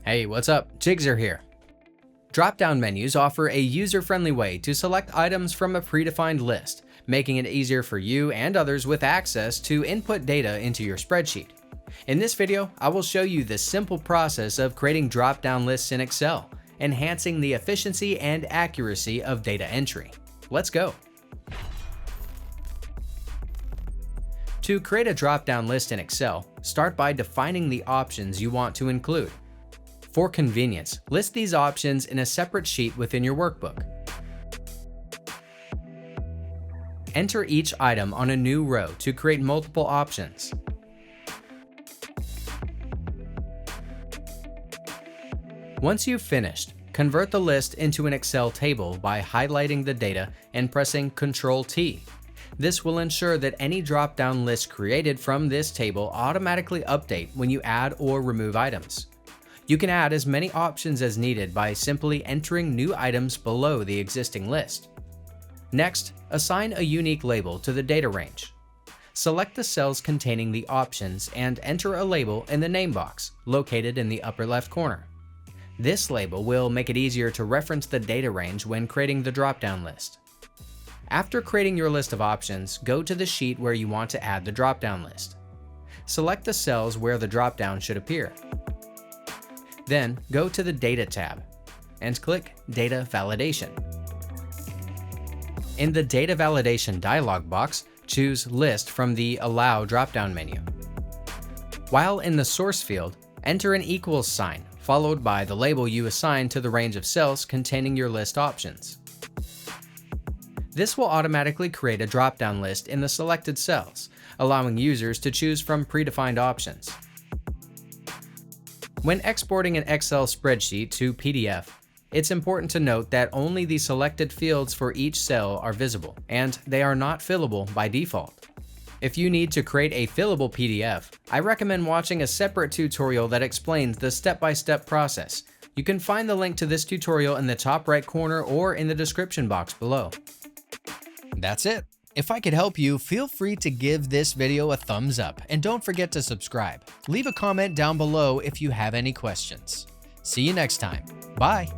Hey, what's up? Jigxor here. Drop-down menus offer a user-friendly way to select items from a predefined list, making it easier for you and others with access to input data into your spreadsheet. In this video, I will show you the simple process of creating drop-down lists in Excel, enhancing the efficiency and accuracy of data entry. Let's go. To create a drop-down list in Excel, start by defining the options you want to include. For convenience, list these options in a separate sheet within your workbook. Enter each item on a new row to create multiple options. Once you've finished, convert the list into an Excel table by highlighting the data and pressing Ctrl-T. This will ensure that any drop-down list created from this table automatically update when you add or remove items. You can add as many options as needed by simply entering new items below the existing list. Next, assign a unique label to the data range. Select the cells containing the options and enter a label in the name box, located in the upper left corner. This label will make it easier to reference the data range when creating the drop-down list. After creating your list of options, go to the sheet where you want to add the drop-down list. Select the cells where the drop-down should appear. Then go to the Data tab and click Data Validation. In the Data Validation dialog box, choose List from the Allow drop-down menu. While in the source field, enter an equals sign followed by the label you assign to the range of cells containing your list options. This will automatically create a drop-down list in the selected cells, allowing users to choose from predefined options. When exporting an Excel spreadsheet to PDF, it's important to note that only the selected fields for each cell are visible, and they are not fillable by default. If you need to create a fillable PDF, I recommend watching a separate tutorial that explains the step-by-step process. You can find the link to this tutorial in the top right corner or in the description box below. That's it. If I could help you, feel free to give this video a thumbs up and don't forget to subscribe. Leave a comment down below if you have any questions. See you next time. Bye.